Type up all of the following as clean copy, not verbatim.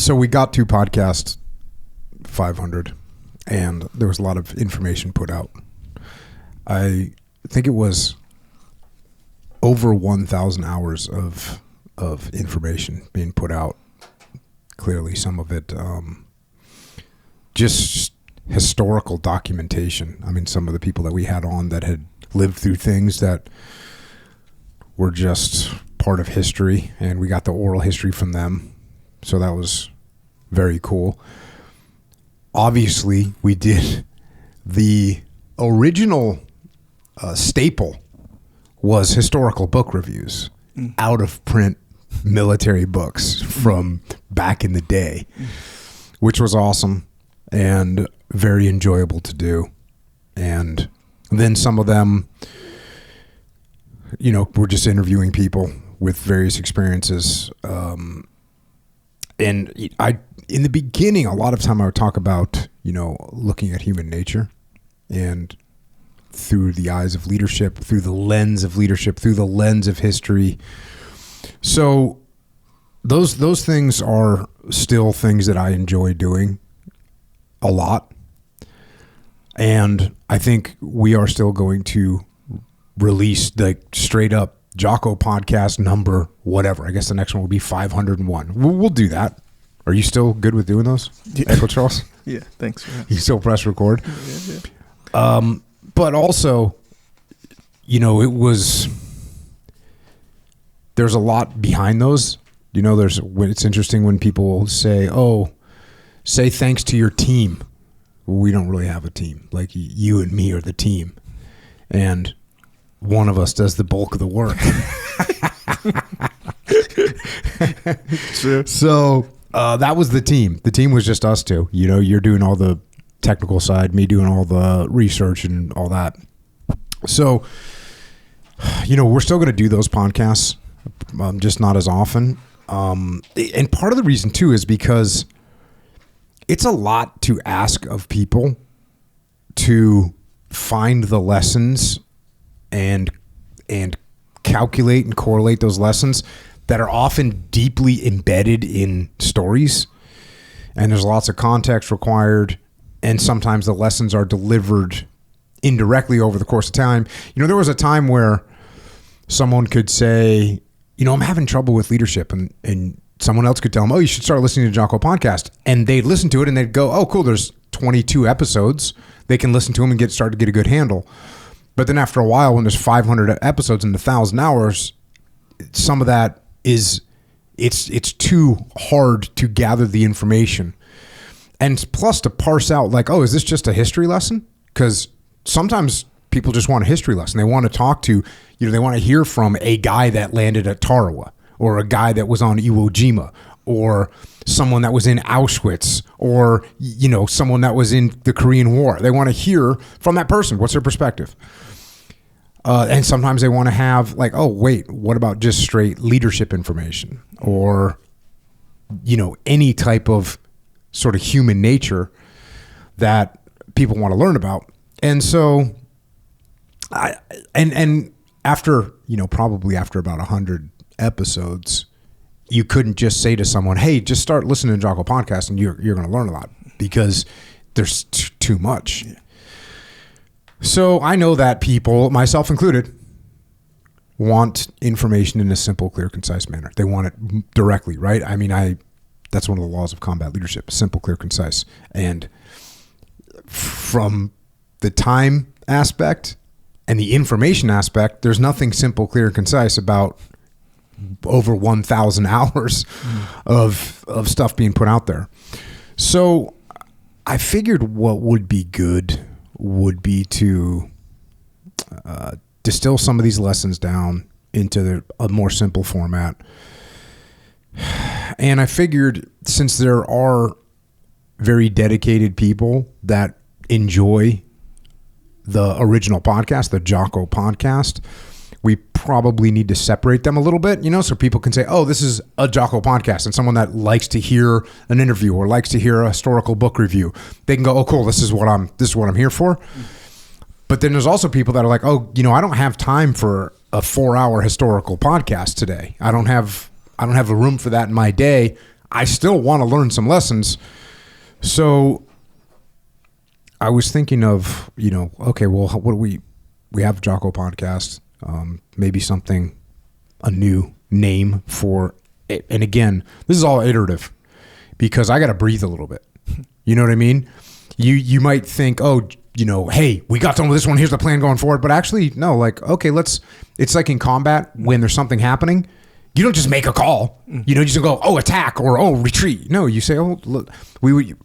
So we got to podcast 500, and there was a lot of information put out. I think it was over 1,000 hours of information being put out. Clearly, some of it just historical documentation. I mean, some of the people that we had on that had lived through things that were just part of history, and we got the oral history from them. So that was very cool. Obviously, we did the original staple was historical book reviews, out of print military books from back in the day, which was awesome and very enjoyable to do. And then some of them, we're just interviewing people with various experiences. And in the beginning, a lot of time I would talk about, looking at human nature and through the eyes of leadership, through the lens of leadership, through the lens of history. So those things are still things that I enjoy doing a lot. And I think we are still going to release the straight up Jocko podcast number, whatever. I guess the next one will be 501. We'll do that. Are you still good with doing those? Yeah. Echo Charles? Yeah, thanks. You still press record? Yeah. But also, there's a lot behind those. It's interesting when people say, say thanks to your team. We don't really have a team. Like you and me are the team. And one of us does the bulk of the work. True. So that was the team. The team was just us two. You're doing all the technical side, me doing all the research and all that. So, we're still going to do those podcasts, just not as often. And part of the reason too is because it's a lot to ask of people to find the lessons and calculate and correlate those lessons that are often deeply embedded in stories. And there's lots of context required. And sometimes the lessons are delivered indirectly over the course of time. There was a time where someone could say, I'm having trouble with leadership. And someone else could tell them, you should start listening to Jocko podcast. And they'd listen to it and they'd go, oh, cool, there's 22 episodes. They can listen to them and start to get a good handle. But then after a while, when there's 500 episodes and 1,000 hours, some of that is, it's too hard to gather the information. And plus to parse out like, is this just a history lesson? Because sometimes people just want a history lesson. They want to talk to, they want to hear from a guy that landed at Tarawa, or a guy that was on Iwo Jima, or someone that was in Auschwitz, or, someone that was in the Korean War. They want to hear from that person. What's their perspective? And sometimes they want to have like, what about just straight leadership information, or, any type of sort of human nature that people want to learn about. And so after, probably after about 100 episodes, you couldn't just say to someone, hey, just start listening to Jocko podcast and you're going to learn a lot, because there's too much. Yeah. So I know that people, myself included, want information in a simple, clear, concise manner. They want it directly, right? I mean, that's one of the laws of combat leadership: simple, clear, concise. And from the time aspect and the information aspect, there's nothing simple, clear, and concise about over 1,000 hours of stuff being put out there. So I figured what would be good would be to distill some of these lessons down into a more simple format. And I figured, since there are very dedicated people that enjoy the original podcast, the Jocko podcast, we probably need to separate them a little bit, so people can say, this is a Jocko podcast. And someone that likes to hear an interview or likes to hear a historical book review, they can go, cool, this is what I'm here for. But then there's also people that are like, I don't have time for a 4-hour historical podcast today. I don't have a room for that in my day. I still want to learn some lessons. So I was thinking of, okay, well, what do we have Jocko podcast, maybe something, a new name for it. And again, this is all iterative because I got to breathe a little bit. You know what I mean? You might think, oh, hey, we got done with this one. Here's the plan going forward. But actually, no, like, okay, it's like in combat when there's something happening. You don't just make a call. You just go, oh, attack or oh, retreat. No, you say, oh, look,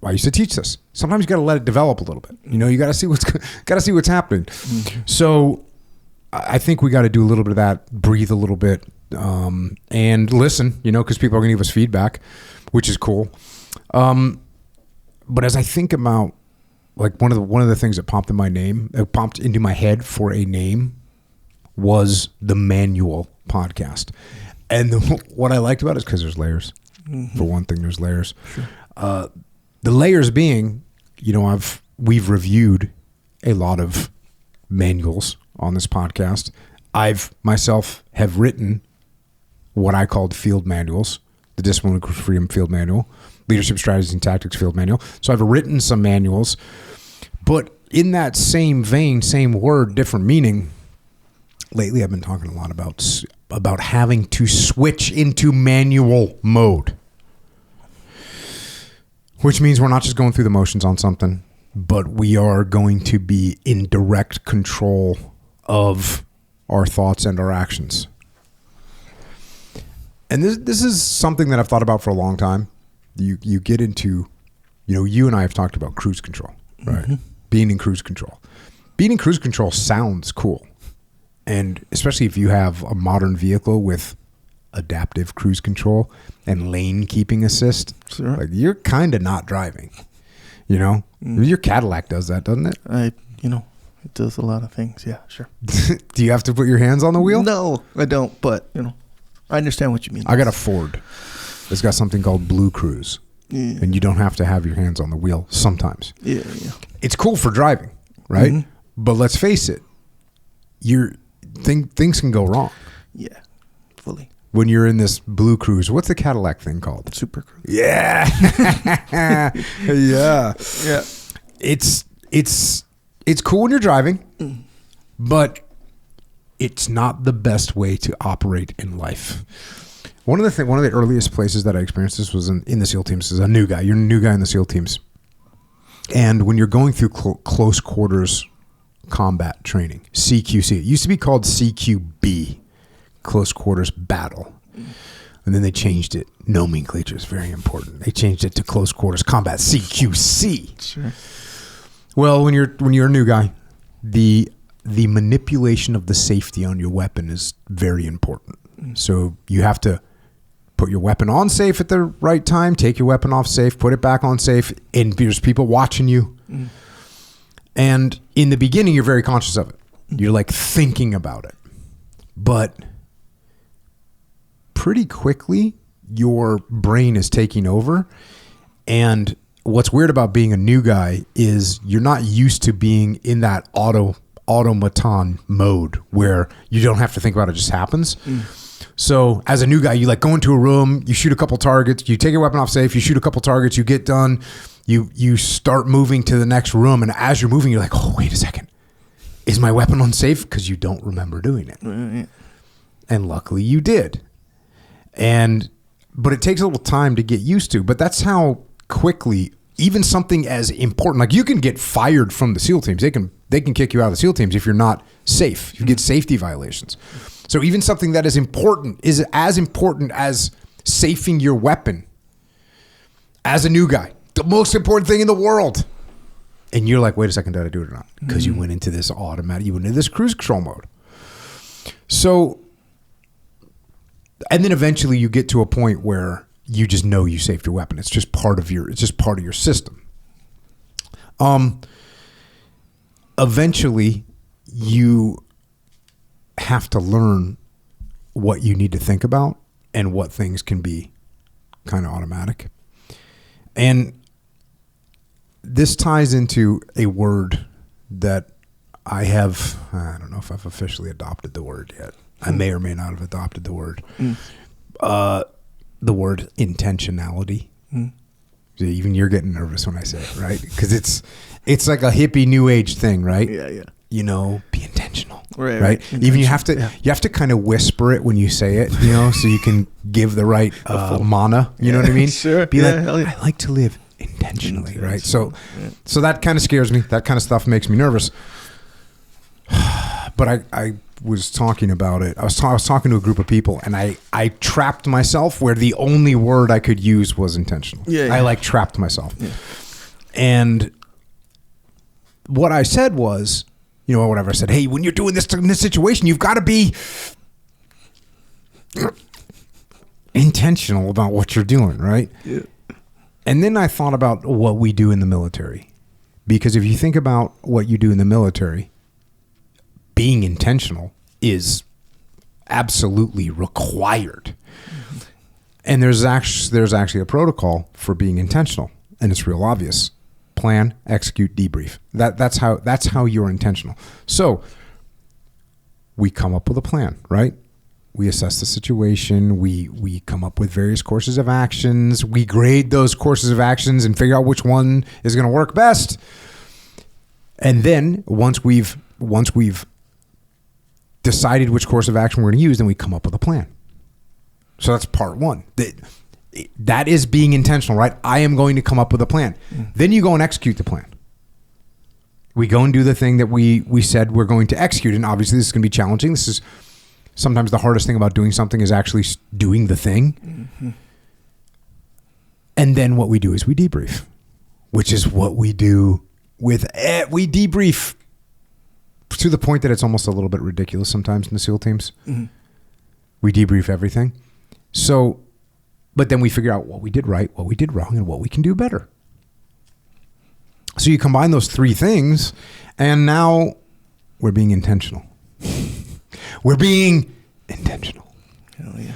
I used to teach this. Sometimes you got to let it develop a little bit. You got to see what's happening. Mm-hmm. So I think we got to do a little bit of that, breathe a little bit, and listen. Because people are going to give us feedback, which is cool. But as I think about, like, one of the things that popped into my head for a name was the Manual podcast. And what I liked about it is because there's layers. Mm-hmm. For one thing, there's layers. Sure. The layers being, we've reviewed a lot of manuals on this podcast. I've myself have written what I called field manuals, the Discipline and Freedom Field Manual, Leadership Strategies and Tactics Field Manual. So I've written some manuals, but in that same vein, same word, different meaning. Lately, I've been talking a lot about having to switch into manual mode, which means we're not just going through the motions on something, but we are going to be in direct control of our thoughts and our actions. And this is something that I've thought about for a long time. You get into, you and I have talked about cruise control, right? Mm-hmm. Being in cruise control. Being in cruise control sounds cool. And especially if you have a modern vehicle with adaptive cruise control and lane keeping assist, sure. Like you're kind of not driving, Your Cadillac does that, doesn't it? It does a lot of things. Yeah, sure. Do you have to put your hands on the wheel? No, I don't. But, I understand what you mean. I got a Ford. It's got something called Blue Cruise. Yeah. And you don't have to have your hands on the wheel sometimes. Yeah. It's cool for driving, right? Mm-hmm. But let's face it, things can go wrong. Yeah, fully. When you're in this Blue Cruise, what's the Cadillac thing called? Super Cruise. Yeah. Yeah. Yeah. It's cool when you're driving, but it's not the best way to operate in life. One of the earliest places that I experienced this was in the SEAL teams. As a new guy, you're a new guy in the SEAL teams, and when you're going through close quarters combat training, CQC. It used to be called CQB, close quarters battle, and then they changed it. Nomenclature is very important. They changed it to close quarters combat, CQC. Sure. Well, when you're a new guy, the manipulation of the safety on your weapon is very important. So you have to put your weapon on safe at the right time, take your weapon off safe, put it back on safe, and there's people watching you. And in the beginning, you're very conscious of it. You're like thinking about it. But pretty quickly, your brain is taking over. And what's weird about being a new guy is you're not used to being in that automaton mode where you don't have to think about it, it just happens. So as a new guy, you like go into a room, you shoot a couple targets, you take your weapon off safe, you shoot a couple targets, you get done, you start moving to the next room, and as you're moving, you're like, oh, wait a second. Is my weapon unsafe? Because you don't remember doing it. Right. And luckily you did. But it takes a little time to get used to. But that's how quickly, even something as important, like you can get fired from the SEAL teams. They can kick you out of the SEAL teams if you're not safe. You get safety violations. So even something that is as important as safing your weapon as a new guy, the most important thing in the world. And you're like, wait a second, did I do it or not? Because you went into this you went into this cruise control mode. So, and then eventually you get to a point where you just know you saved your weapon. It's just part of your system. Eventually you have to learn what you need to think about and what things can be kind of automatic. And this ties into a word that I don't know if I've officially adopted the word yet. I may or may not have adopted the word. the word intentionality. Even you're getting nervous when I say it, right? Because it's like a hippie new age thing, right? Yeah. You know, be intentional, Right. Even you have to kind of whisper it when you say it, you know, so you can give the right mana. You know what I mean? Sure. Be like, I like to live intentionally, right? So that kind of scares me. That kind of stuff makes me nervous. But I was talking about it. I was talking to a group of people, and I trapped myself where the only word I could use was intentional. I like trapped myself. Yeah. And what I said was, you know, whatever I said, hey, when you're doing this in this situation, you've got to be intentional about what you're doing, right? Yeah. And then I thought about what we do in the military. Because if you think about what you do in the military, being intentional is absolutely required. Mm-hmm. And there's actually a protocol for being intentional, and it's real obvious. Plan, execute, debrief. That's how you're intentional. So we come up with a plan, right? We assess the situation. We come up with various courses of actions. We grade those courses of actions and figure out which one is going to work best. And then once we've decided which course of action we're going to use, then we come up with a plan. So that's part one. That is being intentional, right? I am going to come up with a plan. Then you go and execute the plan. We go and do the thing that we said we're going to execute. And obviously this is going to be challenging. This is sometimes the hardest thing about doing something is actually doing the thing. Mm-hmm. And then what we do is we debrief, which is what we do we debrief to the point that it's almost a little bit ridiculous sometimes in the SEAL teams. Mm-hmm. We debrief everything. So, but then we figure out what we did right, what we did wrong, and what we can do better. So you combine those three things, and now we're being intentional. We're being intentional. Hell yeah.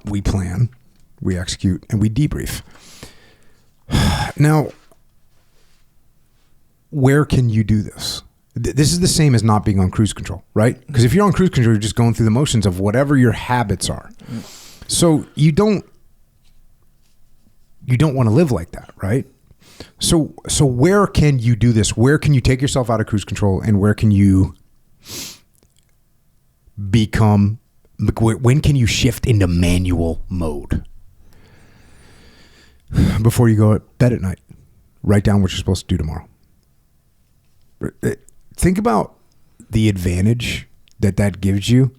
We plan, we execute, and we debrief. Now, where can you do this? This is the same as not being on cruise control, right? Because if you're on cruise control, you're just going through the motions of whatever your habits are. So you don't want to live like that, right? So where can you do this? Where can you take yourself out of cruise control, and where can you become, when can you shift into manual mode? Before you go to bed at night, write down what you're supposed to do tomorrow. Think about the advantage that gives you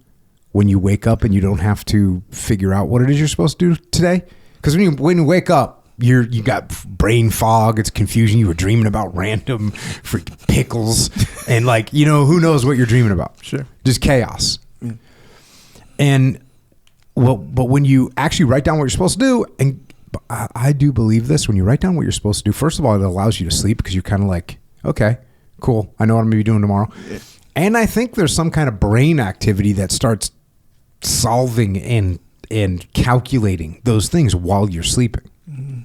when you wake up and you don't have to figure out what it is you're supposed to do today. Because when you wake up, you got brain fog, it's confusion. You were dreaming about random freaking pickles and who knows what you're dreaming about. Sure. Just chaos. Yeah. And but when you actually write down what you're supposed to do, and I do believe this, when you write down what you're supposed to do, first of all, it allows you to sleep because you're kind of like, okay, cool, I know what I'm going to be doing tomorrow. Yeah. And I think there's some kind of brain activity that starts solving and calculating those things while you're sleeping. Mm-hmm.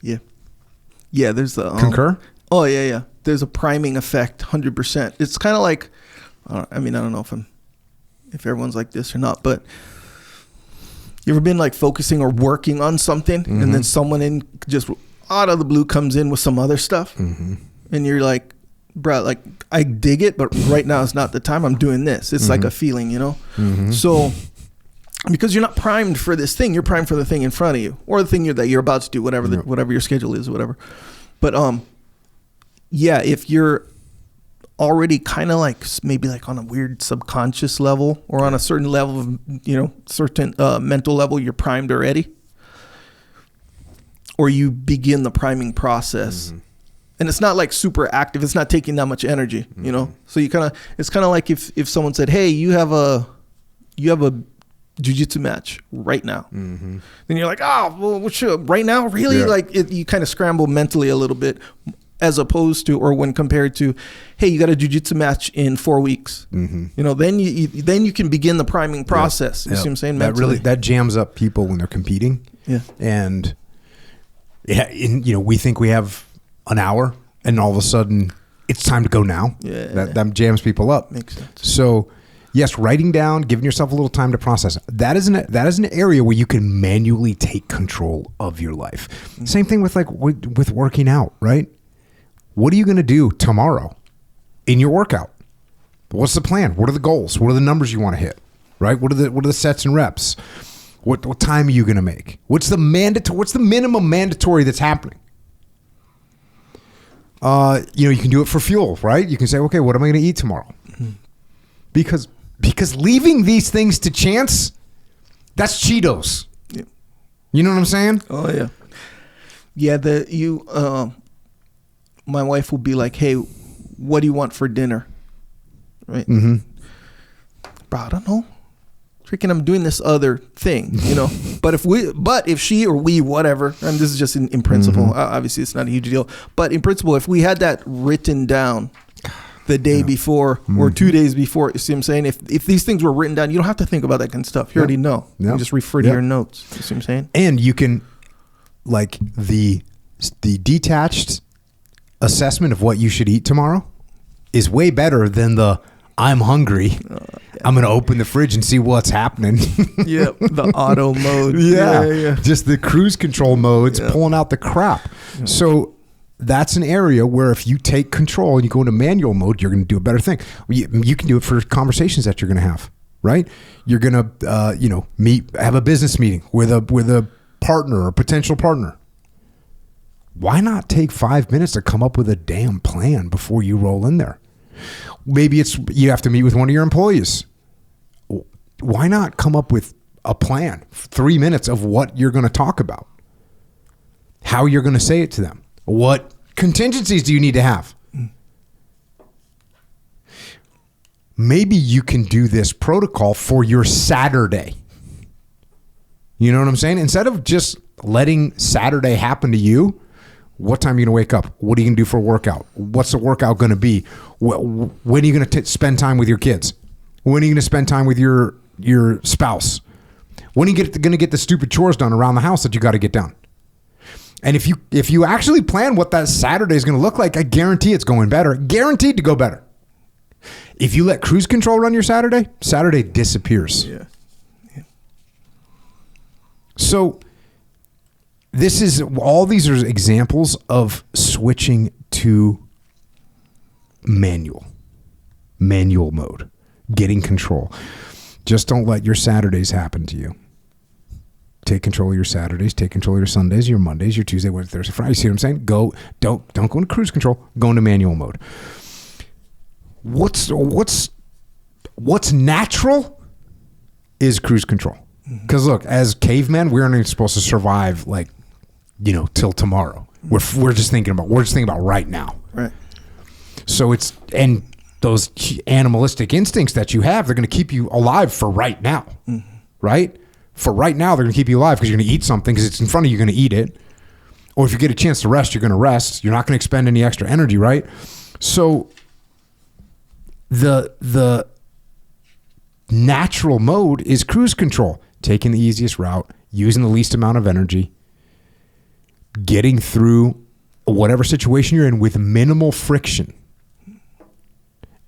Yeah. Yeah, there's a... Concur? Oh, yeah. There's a priming effect, 100%. It's kind of like... I don't know if everyone's like this or not, but... You ever been focusing or working on something, mm-hmm. and then someone in just out of the blue comes in with some other stuff, mm-hmm. and you're like, bro, I dig it, but right now is not the time. I'm doing this. It's mm-hmm. like a feeling, Mm-hmm. So because you're not primed for this thing, you're primed for the thing in front of you, or the thing that you're about to do, whatever whatever your schedule is, or whatever. But if you're already kind of maybe on a weird subconscious level, or on a certain level of certain mental level, you're primed already, or you begin the priming process, mm-hmm. and it's not super active, it's not taking that much energy, mm-hmm. So it's kind of like if someone said, hey, you have a jiu-jitsu match right now, mm-hmm. then you're like, right now, really? Yeah. You kind of scramble mentally a little bit, as opposed to, or when compared to, hey, you got a jiu-jitsu match in 4 weeks. Mm-hmm. Then you can begin the priming process. You see what I'm saying? Mentally. That jams up people when they're competing. Yeah. And we think we have an hour, and all of a sudden it's time to go now. Yeah. That jams people up. Makes sense. So Yes, writing down, giving yourself a little time to process. That is an area where you can manually take control of your life. Same thing with with working out, right? What are you going to do tomorrow in your workout? What's the plan? What are the goals? What are the numbers you want to hit? Right? What are the sets and reps? What time are you going to make? What's the minimum mandatory that's happening? You can do it for fuel, right? You can say, okay, what am I going to eat tomorrow? Because leaving these things to chance, that's Cheetos. Yeah. You know what I'm saying? Oh yeah. Yeah, my wife will be like, "Hey, what do you want for dinner?" Right? Mm-hmm. Bro, I don't know. Freaking, I'm doing this other thing, But if she or we, whatever, and this is just in principle, obviously it's not a huge deal, but in principle, if we had that written down the day before or 2 days before, you see what I'm saying? If these things were written down, you don't have to think about that kind of stuff. You already know. You can just refer to your notes. You see what I'm saying? And you can, the detached assessment of what you should eat tomorrow is way better than the I'm hungry. I'm going to open the fridge and see what's happening. Yep. The auto mode. Yeah. Just the cruise control modes pulling out the crap. Yeah. So that's an area where if you take control and you go into manual mode, you're going to do a better thing. You can do it for conversations that you're going to have, right? You're going to, have a business meeting with a partner or potential partner. Why not take 5 minutes to come up with a damn plan before you roll in there? Maybe you have to meet with one of your employees. Why not come up with a plan, 3 minutes of what you're going to talk about, how you're going to say it to them, what contingencies do you need to have? Maybe you can do this protocol for your Saturday. You know what I'm saying? Instead of just letting Saturday happen to you, what time are you going to wake up? What are you going to do for a workout? What's the workout going to be? When are you going to spend time with your kids? When are you going to spend time with your spouse? When are you going to get the stupid chores done around the house that you got to get done? And if you actually plan what that Saturday is going to look like, I guarantee it's going better. Guaranteed to go better. If you let cruise control run your Saturday disappears. Yeah. So all these are examples of switching to manual mode, getting control. Just don't let your Saturdays happen to you. Take control of your Saturdays, take control of your Sundays, your Mondays, your Tuesday, Wednesday, Thursday, Friday. See what I'm saying? Don't go into cruise control, go into manual mode. What's natural is cruise control. Because look, as cavemen, we aren't even supposed to survive till tomorrow. We're just thinking about right now. Right. So and those animalistic instincts that you have, they're going to keep you alive for right now. Right? For right now, they're going to keep you alive because you're going to eat something because it's in front of you, you're going to eat it. Or if you get a chance to rest, you're going to rest. You're not going to expend any extra energy, right? So the natural mode is cruise control, taking the easiest route, using the least amount of energy, getting through whatever situation you're in with minimal friction.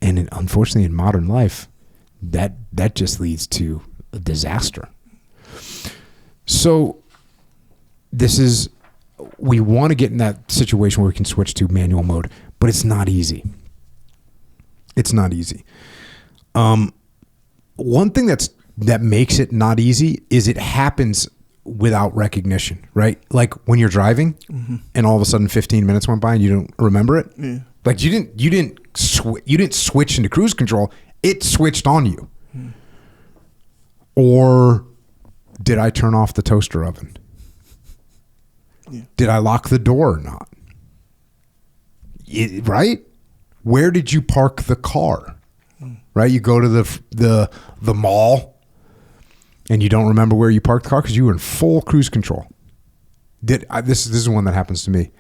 And unfortunately, in modern life, that just leads to a disaster. So we want to get in that situation where we can switch to manual mode, but it's not easy. It's not easy. One thing that makes it not easy is it happens without recognition, right? Like when you're driving and all of a sudden 15 minutes went by and you don't remember it. Yeah. Like you didn't switch into cruise control. It switched on you. Or did I turn off the toaster oven? Yeah. Did I lock the door or not? Right? Where did you park the car? Right? You go to the mall and you don't remember where you parked the car because you were in full cruise control. This is one that happens to me.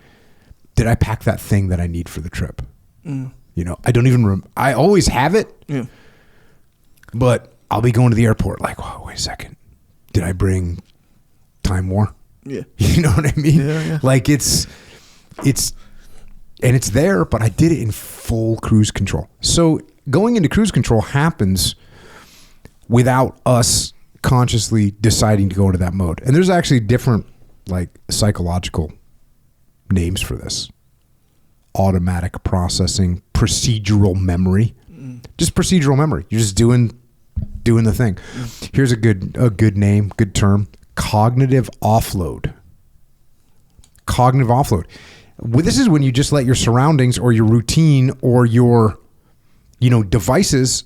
Did I pack that thing that I need for the trip? I don't even I always have it. Yeah. But I'll be going to the airport like, whoa, wait a second. Did I bring Time War? Yeah. You know what I mean? Yeah. Like it's there, but I did it in full cruise control. So going into cruise control happens without us consciously deciding to go into that mode. And there's actually different like psychological names for this. Automatic processing, procedural memory. Just procedural memory. You're just doing the thing. Here's a good name, good term. Cognitive offload. Cognitive offload. Well, this is when you just let your surroundings or your routine or your, devices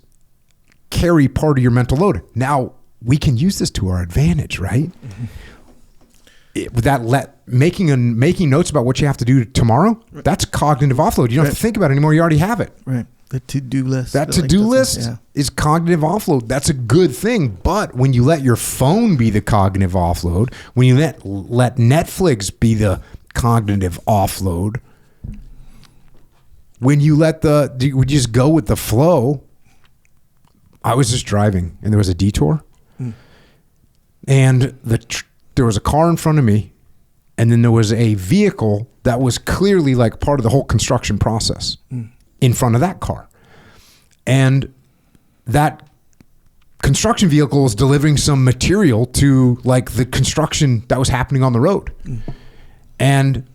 carry part of your mental load. Now, we can use this to our advantage, right? Making notes about what you have to do tomorrow, that's cognitive offload. You don't have to think about it anymore. You already have it. Right. The to-do list. That to-do list is cognitive offload. That's a good thing. But when you let your phone be the cognitive offload, when you let Netflix be the cognitive offload, when you we just go with the flow. I was just driving and there was a detour and there was a car in front of me, and then there was a vehicle that was clearly like part of the whole construction process in front of that car. And that construction vehicle was delivering some material to like the construction that was happening on the road. And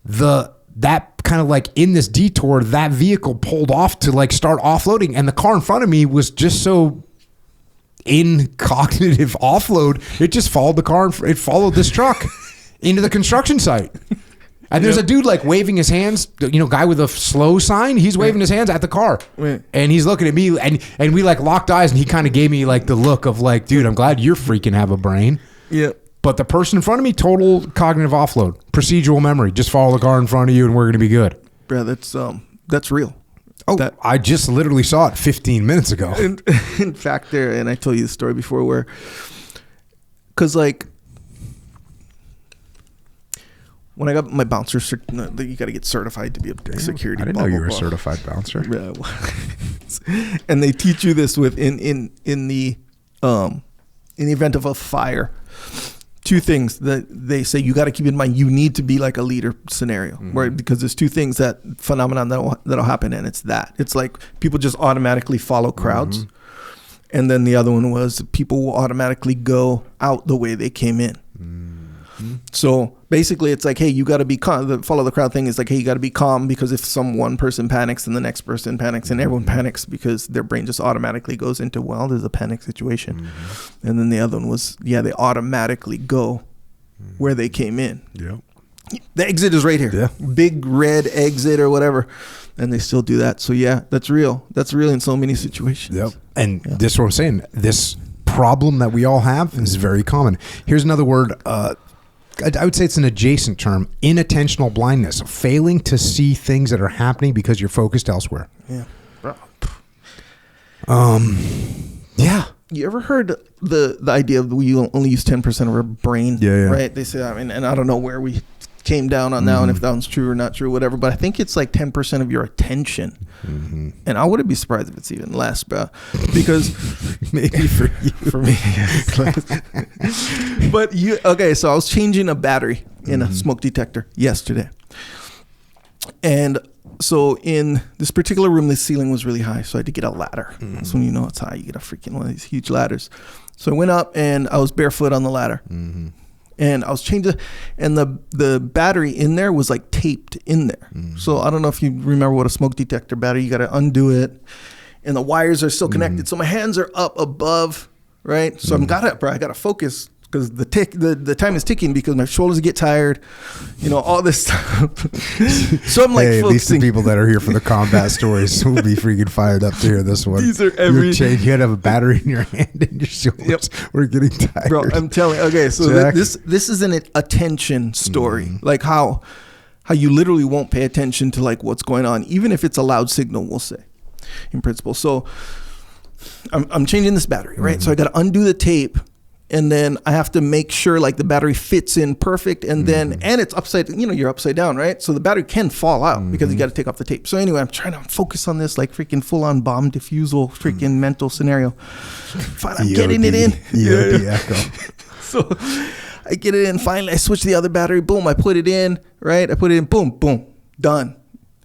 that kind of like in this detour, that vehicle pulled off to like start offloading, and the car in front of me was just so in cognitive offload, it just followed the car. It followed this truck into the construction site. And there's a dude like waving his hands, guy with a slow sign. He's waving his hands at the car. And he's looking at me, and we like locked eyes, and he kind of gave me like the look of like, dude, I'm glad you're freaking have a brain. Yeah. But the person in front of me, total cognitive offload, procedural memory. Just follow the car in front of you and we're going to be good. Bro, that's real. Oh, I just literally saw it 15 minutes ago. In fact, and I told you the story before because like, when I got my bouncer, you got to get certified to be a security. I didn't know you were a certified bouncer. And they teach you this in the event of a fire. Two things that they say you got to keep in mind. You need to be like a leader scenario, right? Because there's two things phenomenon that'll happen, and it's like people just automatically follow crowds, and then the other one was people will automatically go out the way they came in. So basically, it's like, hey, you got to be calm. The follow the crowd thing is like, hey, you got to be calm, because if one person panics, then the next person panics, and everyone panics because their brain just automatically goes into, well, there's a panic situation. And then the other one was, they automatically go where they came in. Yeah. The exit is right here. Yeah. Big red exit or whatever. And they still do that. So that's real. That's real in so many situations. Yep. And this is what I'm saying. This problem that we all have is very common. Here's another word. I would say it's an adjacent term: inattentional blindness, failing to see things that are happening because you're focused elsewhere. Yeah. Yeah. You ever heard the idea of we only use 10% of our brain? Yeah. Right? They say, and I don't know where we came down on that one, if that one's true or not true, whatever. But I think it's like 10% of your attention. And I wouldn't be surprised if it's even less, bro. Because maybe for you. For me, But so I was changing a battery in a smoke detector yesterday. And so in this particular room, the ceiling was really high. So I had to get a ladder. That's when you know it's high. You get a freaking one of these huge ladders. So I went up and I was barefoot on the ladder. And I was changing, and the battery in there was like taped in there. So I don't know if you remember what a smoke detector battery, you got to undo it, and the wires are still connected. So my hands are up above, right? So I got to focus, because the time is ticking, because my shoulders get tired, all this stuff. So I'm like, at least the people that are here for the combat stories will be freaking fired up to hear this one. These are you had to have a battery in your hand and your shoulders were getting tired. Bro, I'm telling you. Okay, so this is an attention story, like how you literally won't pay attention to like what's going on, even if it's a loud signal, we'll say, in principle. So I'm changing this battery, right? So I got to undo the tape. And then I have to make sure like the battery fits in perfect, and then and it's upside, you're upside down, right? So the battery can fall out because you got to take off the tape. So anyway, I'm trying to focus on this like freaking full on bomb diffusal freaking mental scenario. Finally, I'm getting it in. So I get it in. Finally, I switch the other battery. Boom, I put it in. Right, I put it in. Boom, boom, done.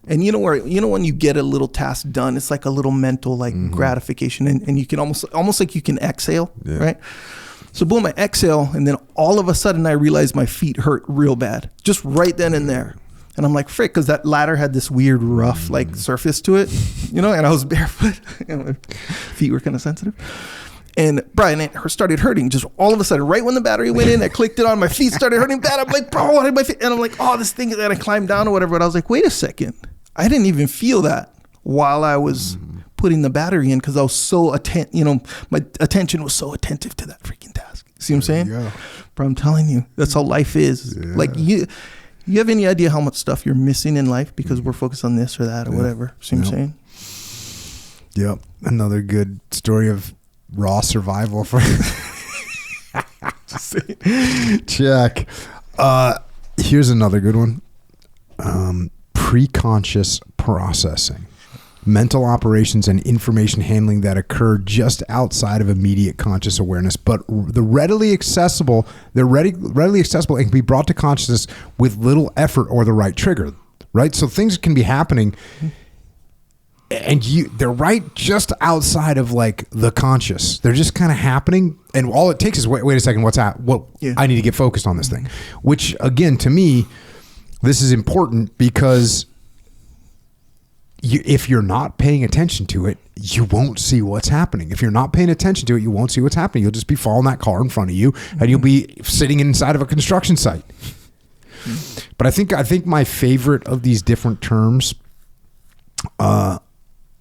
And you know when you get a little task done, it's like a little mental like gratification, and you can almost like you can exhale, right? So boom, I exhale, and then all of a sudden I realize my feet hurt real bad, just right then and there. And I'm like, frick, because that ladder had this weird rough like surface to it, and I was barefoot, and my feet were kind of sensitive. And Brian, it started hurting just all of a sudden. Right when the battery went in, I clicked it on. My feet started hurting bad. I'm like, bro, what did my feet? And I'm like, oh, this thing. And I climbed down or whatever. And I was like, wait a second. I didn't even feel that while I was putting the battery in because I was so my attention was so attentive to that freaking task. See what I'm saying? Yeah. But I'm telling you, that's how life is. Yeah. Like you have any idea how much stuff you're missing in life because we're focused on this or that or whatever? See what I'm saying? Yep. Another good story of raw survival for check. Here's another good one. Preconscious processing, mental operations and information handling that occur just outside of immediate conscious awareness, but they're readily accessible and can be brought to consciousness with little effort or the right trigger, right? So things can be happening and they're right just outside of like the conscious. They're just kind of happening, and all it takes is wait a second, I need to get focused on this thing. Which again, to me, this is important because if you're not paying attention to it, you won't see what's happening. If you're not paying attention to it, you won't see what's happening. You'll just be following that car in front of you, and you'll be sitting inside of a construction site. But I think my favorite of these different terms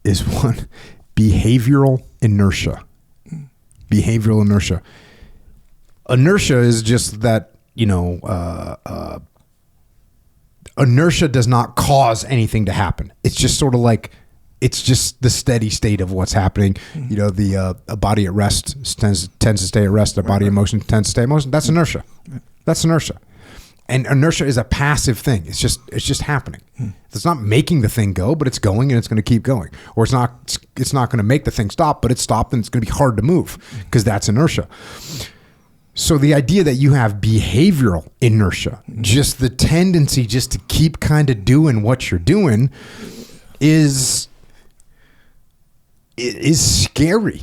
is one, behavioral inertia. Behavioral inertia. Inertia is just that, inertia does not cause anything to happen. It's just sort of like, it's just the steady state of what's happening. A body at rest tends to stay at rest. A body in motion tends to stay in motion. That's inertia. That's inertia. And inertia is a passive thing. It's just happening. It's not making the thing go, but it's going and it's going to keep going. Or it's not going to make the thing stop, but it's stopped and it's going to be hard to move because that's inertia. So the idea that you have behavioral inertia, just the tendency just to keep kind of doing what you're doing is scary.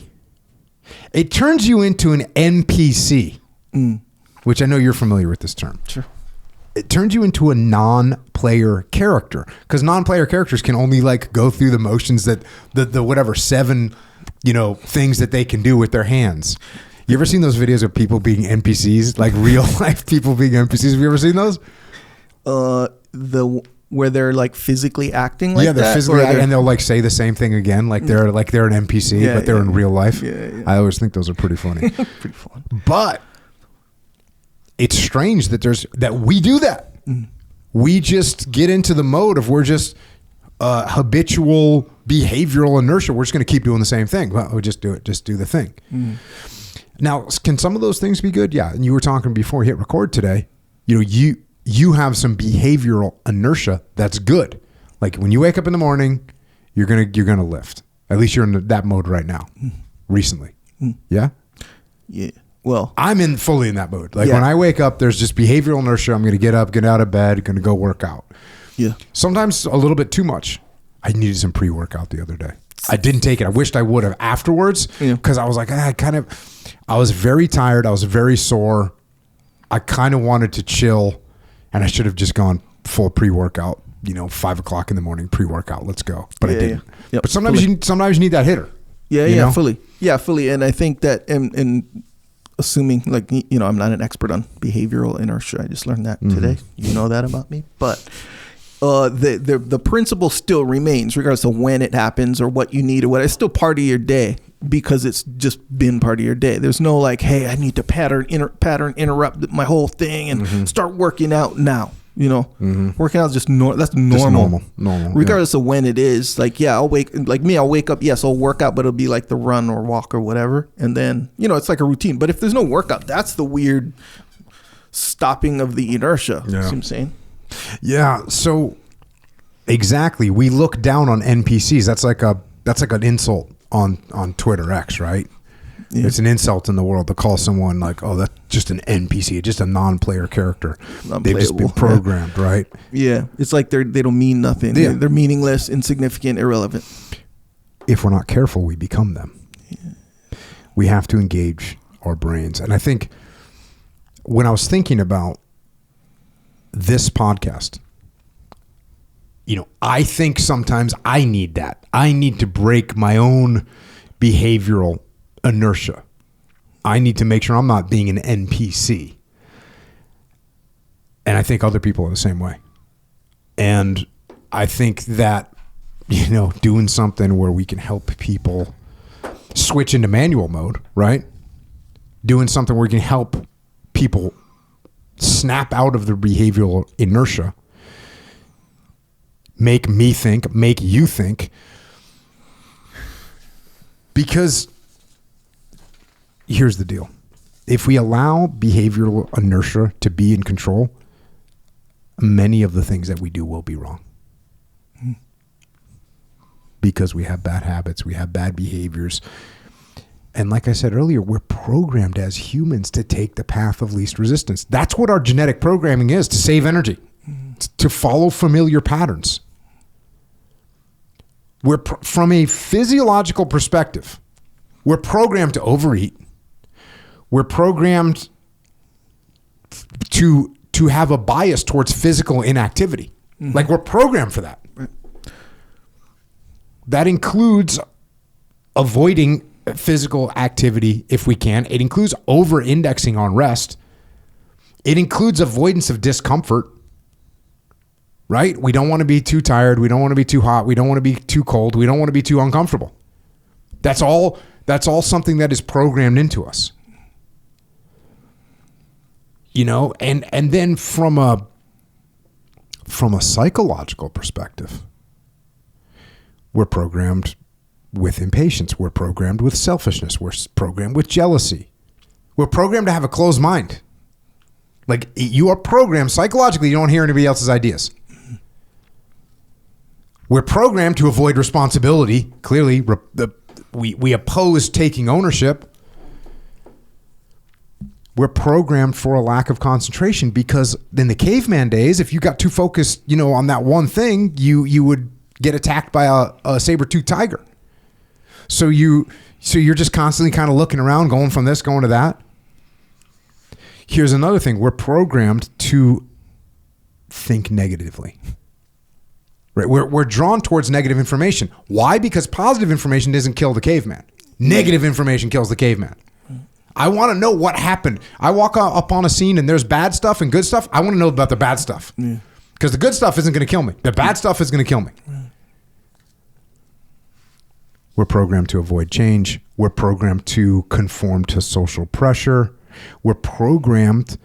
It turns you into an NPC, which I know you're familiar with this term. Sure. It turns you into a non-player character, because non-player characters can only like go through the motions that the whatever 7 things that they can do with their hands. You ever seen those videos of people being NPCs, like real life people being NPCs? Have you ever seen those? Where they're like physically acting like that? Yeah, they're physically acting, and they'll like say the same thing again, like they're an NPC, but they're in real life. Yeah. I always think those are pretty funny. Pretty fun. But it's strange that we do that. We just get into the mode of we're just habitual behavioral inertia. We're just going to keep doing the same thing. Well, we just do it. Just do the thing. Now, can some of those things be good? Yeah. And you were talking before we hit record today. You have some behavioral inertia that's good. Like when you wake up in the morning, you're gonna lift. At least you're in that mode right now. Recently, yeah. Yeah. Well, I'm fully in that mode. Like when I wake up, there's just behavioral inertia. I'm going to get up, get out of bed, going to go work out. Yeah. Sometimes a little bit too much. I needed some pre-workout the other day. I didn't take it. I wished I would have afterwards because I was like, I was very tired. I was very sore. I kind of wanted to chill, and I should have just gone full pre-workout. 5 o'clock in the morning pre-workout. Let's go. But I didn't. Yeah. Yep. But sometimes you need that hitter. Yeah. Fully. Yeah, fully. And I think that and assuming like I'm not an expert on behavioral inertia. I just learned that today. You know that about me, but the principle still remains regardless of when it happens or what you need or what. It's still part of your day because it's just been part of your day. There's no like, hey, I need to pattern interrupt my whole thing and start working out now. Working out is just normal. That's normal. Just normal. Regardless of when it is. Like, I'll wake up. Yes, I'll work out, but it'll be like the run or walk or whatever. And then, it's like a routine. But if there's no workout, that's the weird stopping of the inertia. Yeah. See what I'm saying? Yeah. So exactly. We look down on NPCs. That's like an insult on Twitter X, right? Yeah. It's an insult in the world to call someone like, oh, that's just an NPC, just a non-player character. They've just been programmed, right? Yeah. It's like they don't mean nothing. Yeah. They're meaningless, insignificant, irrelevant. If we're not careful, we become them. Yeah. We have to engage our brains. And I think when I was thinking about this podcast, I think sometimes I need that. I need to break my own behavioral inertia. I need to make sure I'm not being an NPC. And I think other people are the same way. And I think that, doing something where we can help people switch into manual mode, right? Doing something where we can help people snap out of their behavioral inertia, make me think, make you think. Because here's the deal. If we allow behavioral inertia to be in control, many of the things that we do will be wrong. Because we have bad habits, we have bad behaviors. And like I said earlier, we're programmed as humans to take the path of least resistance. That's what our genetic programming is, to save energy, to follow familiar patterns. From a physiological perspective, we're programmed to overeat. We're programmed to have a bias towards physical inactivity. Mm-hmm. Like, we're programmed for that. Right. That includes avoiding physical activity if we can. It includes over-indexing on rest. It includes avoidance of discomfort. Right? We don't want to be too tired. We don't want to be too hot. We don't want to be too cold. We don't want to be too uncomfortable. That's all something that is programmed into us. And then from a psychological perspective, we're programmed with impatience. We're programmed with selfishness. We're programmed with jealousy. We're programmed to have a closed mind. Like, you are programmed psychologically, you don't hear anybody else's ideas. We're programmed to avoid responsibility. Clearly, we oppose taking ownership. We're programmed for a lack of concentration, because in the caveman days, if you got too focused, on that one thing, you would get attacked by a saber-toothed tiger. So you're just constantly kind of looking around, going from this, going to that. Here's another thing. We're programmed to think negatively. Right? We're drawn towards negative information. Why? Because positive information doesn't kill the caveman. Negative information kills the caveman. I want to know what happened. I walk up on a scene and there's bad stuff and good stuff. I want to know about the bad stuff. Because the good stuff isn't going to kill me. The bad stuff is going to kill me. We're programmed to avoid change. We're programmed to conform to social pressure. We're programmed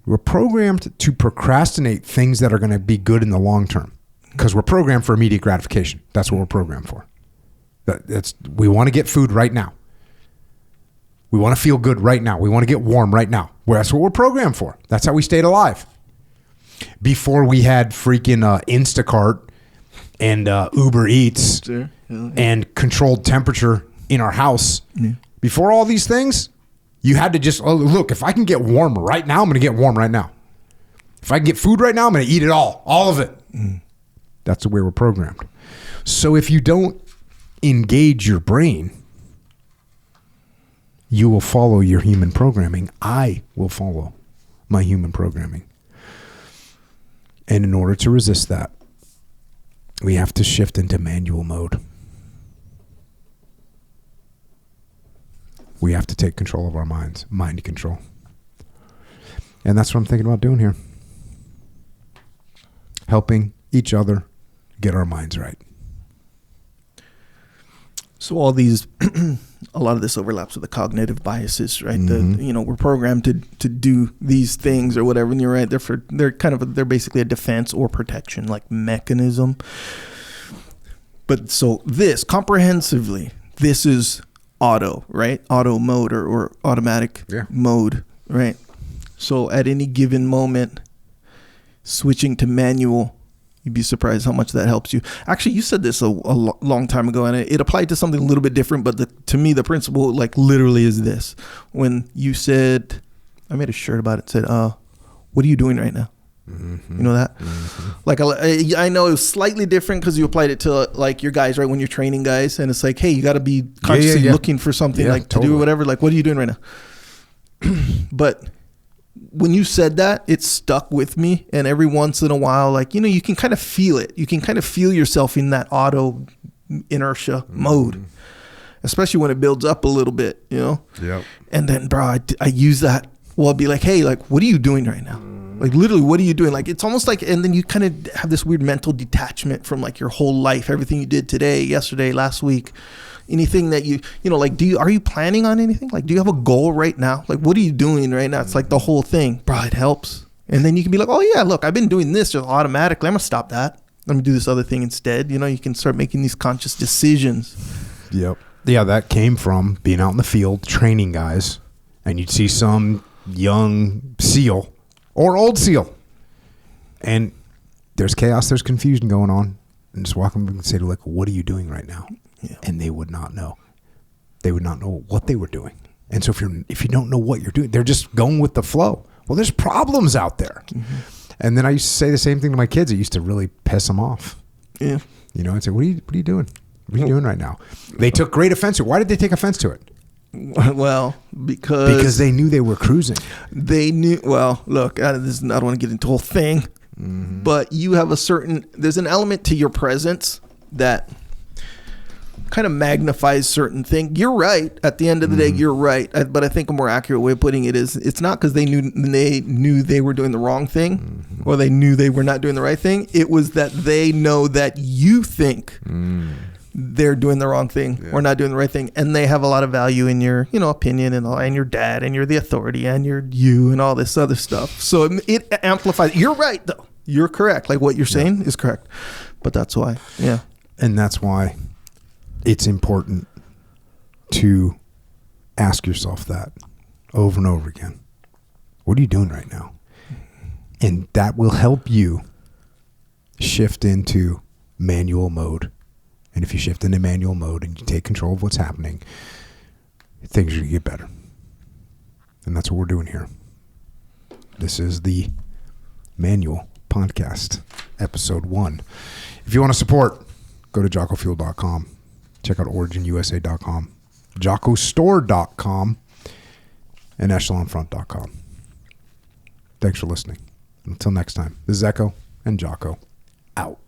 to procrastinate things that are going to be good in the long term, because we're programmed for immediate gratification. That's what we're programmed for. We want to get food right now. We want to feel good right now. We want to get warm right now. That's what we're programmed for. That's how we stayed alive. Before we had freaking Instacart and Uber Eats and controlled temperature in our house. Yeah. Before all these things, you had to just, look, if I can get warm right now, I'm going to get warm right now. If I can get food right now, I'm going to eat it all of it. That's the way we're programmed. So if you don't engage your brain, you will follow your human programming. I will follow my human programming. And in order to resist that, we have to shift into manual mode. We have to take control of our minds, mind control. And that's what I'm thinking about doing here. Helping each other get our minds right. So all these, a lot of this overlaps with the cognitive biases, right? Mm-hmm. We're programmed to do these things or whatever, and you're right. They're basically a defense or protection like mechanism. But so comprehensively, this is auto, right? Auto mode or automatic mode, right? So at any given moment, switching to manual You'd be surprised how much that helps you. Actually, you said this a long time ago, and it applied to something a little bit different. But to me, the principle, like, literally is this. When you said, I made a shirt about it, said, what are you doing right now? Mm-hmm. You know that? Mm-hmm. Like, I know it was slightly different because you applied it to, like, your guys, right? When you're training guys, and it's like, hey, you got to be consciously looking for something, like, totally. To do or whatever. Like, what are you doing right now? But when you said that, it stuck with me. And every once in a while, like, you know, you can kind of feel it. You can kind of feel yourself in that auto inertia mode, especially when it builds up a little bit, you know? Yep. And then, bro, I use that. Well, I'd be like, hey, like, what are you doing right now? Like, literally, what are you doing? Like, it's almost like, and then you kind of have this weird mental detachment from, like, your whole life, everything you did today, yesterday, last week, anything that you know, like, are you planning on anything? Like, do you have a goal right now? Like, what are you doing right now? It's like the whole thing. Bro, it helps. And then you can be like, oh yeah, look, I've been doing this just automatically. I'm gonna stop that. Let me do this other thing instead. You know, you can start making these conscious decisions. Yep. Yeah, that came from being out in the field training guys, and you'd see some young SEAL or old SEAL, and there's chaos, there's confusion going on, and just walk them and say, like, what are you doing right now? Yeah. And they would not know. They would not know what they were doing. And so if you don't know what you're doing, they're just going with the flow. Well, there's problems out there. Mm-hmm. And then I used to say the same thing to my kids. It used to really piss them off. Yeah. You know, I'd say, what are you doing? What are you doing right now? They took great offense to it. Why did they take offense to it? Well, because they knew they were cruising. They knew. Well, look, I don't want to get into the whole thing, but you have there's an element to your presence that kind of magnifies certain things. You're right. At the end of the day, you're right. But I think a more accurate way of putting it is, it's not because they knew they were doing the wrong thing, or they knew they were not doing the right thing. It was that they know that you think they're doing the wrong thing or not doing the right thing, and they have a lot of value in your, you know, opinion and your dad, and you're the authority, and you're you, and all this other stuff. So it amplifies. You're right, though. You're correct. Like, what you're saying is correct. But that's why, and that's why it's important to ask yourself that over and over again. What are you doing right now? And that will help you shift into manual mode. And if you shift into manual mode and you take control of what's happening, things are going to get better. And that's what we're doing here. This is the Manual Podcast, episode 1. If you want to support, go to jockofuel.com. Check out originusa.com, jockostore.com, and echelonfront.com. Thanks for listening. Until next time, this is Echo and Jocko out.